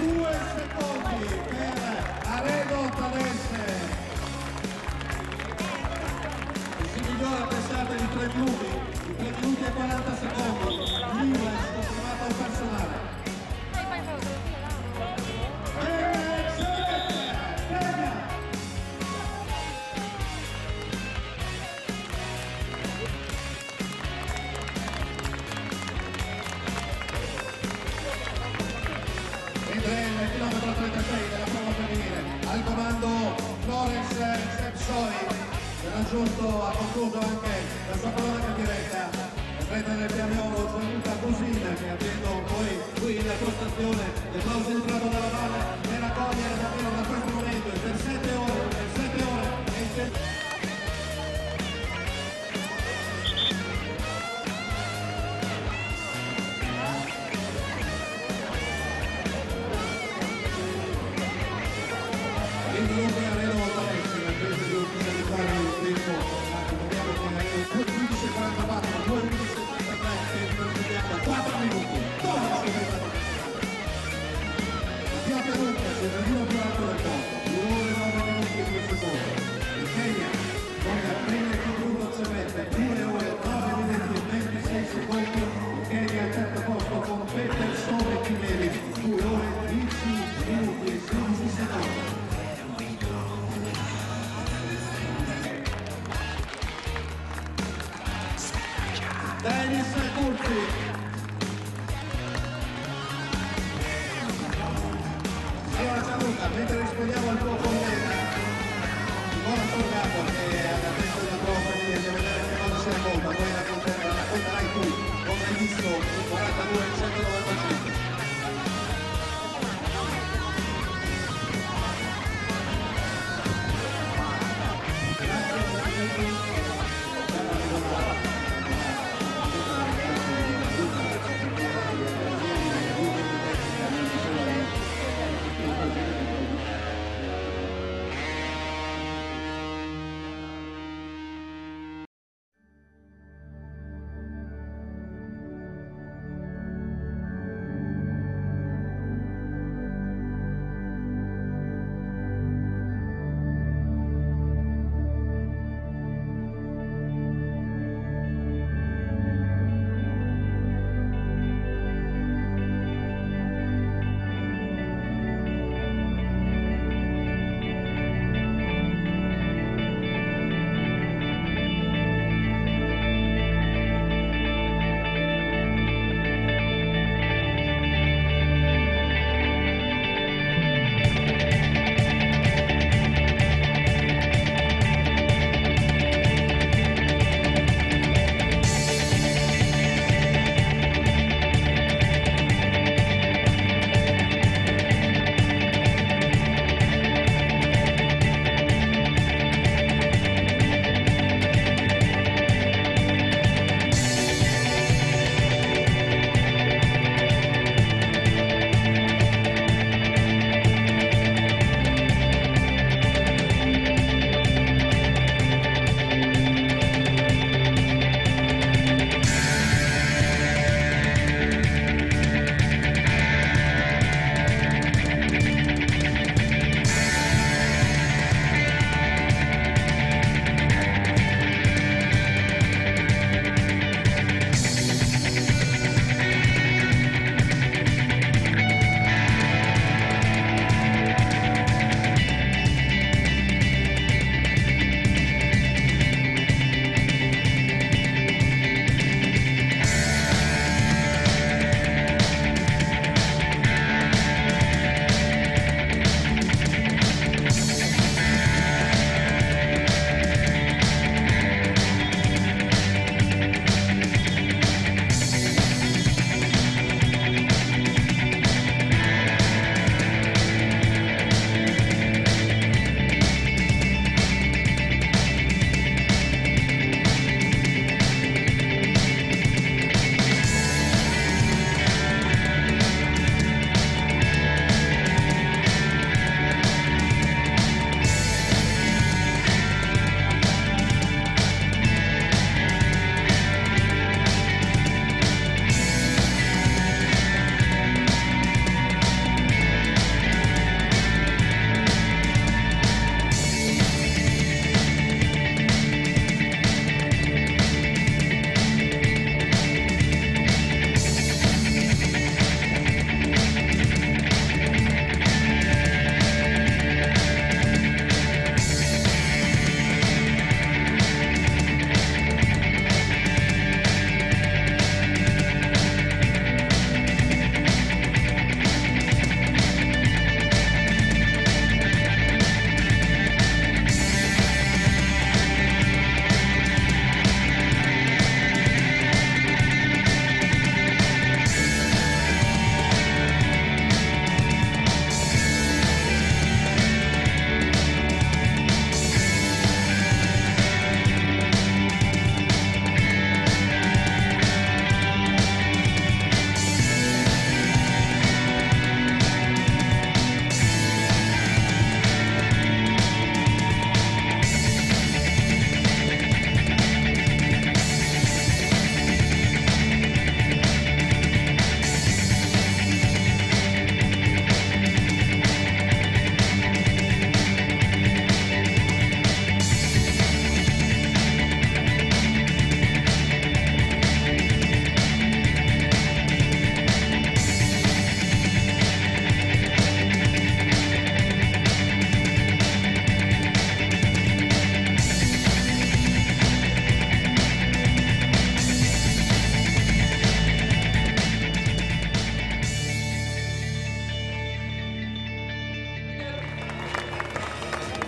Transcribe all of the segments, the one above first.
2 secondi per Aredo Talese. Si migliora, pensate, di 3 minuti, 3 minuti e 40 secondi. Lewis confermato al personale. Nel chilometro 36 della prova femminile, al comando Florence Sepsoi, che ha raggiunto, ha concluso anche la sua cronaca diretta, l'atleta del Piagnolo Gianluca Cusina, che avendo poi qui la postazione del clauso entrato dalla valle per raccogliere davvero da questo momento per 7 ore e per... Dunque Aredo Talese, la presa di utilizzare il tempo, ricordiamo che 2:15:44, 2:15:73 e procediamo a 4 minuti, 12 secondi. Mattia Perucca, cittadino più alto del mondo, 2 ore 9 minuti e 2 secondi. Il Kenya, con Gabriele Kibruto Cemete, 2 ore 9 minuti e 26 secondi. Il Kenya al terzo posto con Peterson e Chimeri, 2 ore 10 minuti e 16 secondi. Dennis Curti. Allora Gianluca, mentre rispondiamo al tuo collega, buona tornata che alla testa della prova femminile, andiamo a vedere che cosa si racconta, poi racconterai tu come hai visto il 42 e 195.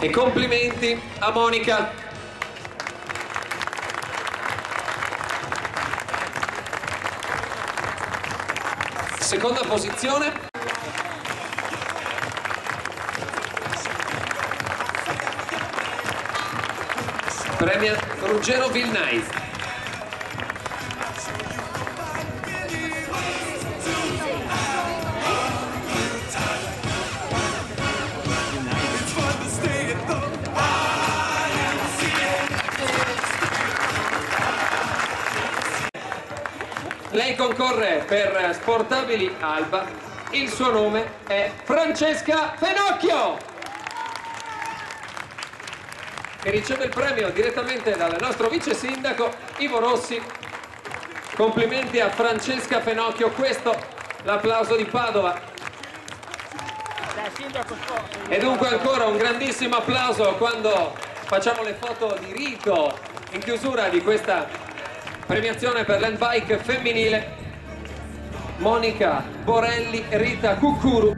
E complimenti a Monica. Seconda posizione. Premia Ruggero Vilnais. Lei concorre per Sportabili Alba, il suo nome è Francesca Fenocchio, che riceve il premio direttamente dal nostro vice sindaco Ivo Rossi. Complimenti a Francesca Fenocchio, questo l'applauso di Padova. E dunque ancora un grandissimo applauso quando facciamo le foto di rito in chiusura di questa premiazione per l'handbike femminile. Monica Borelli, Rita Cuccuru.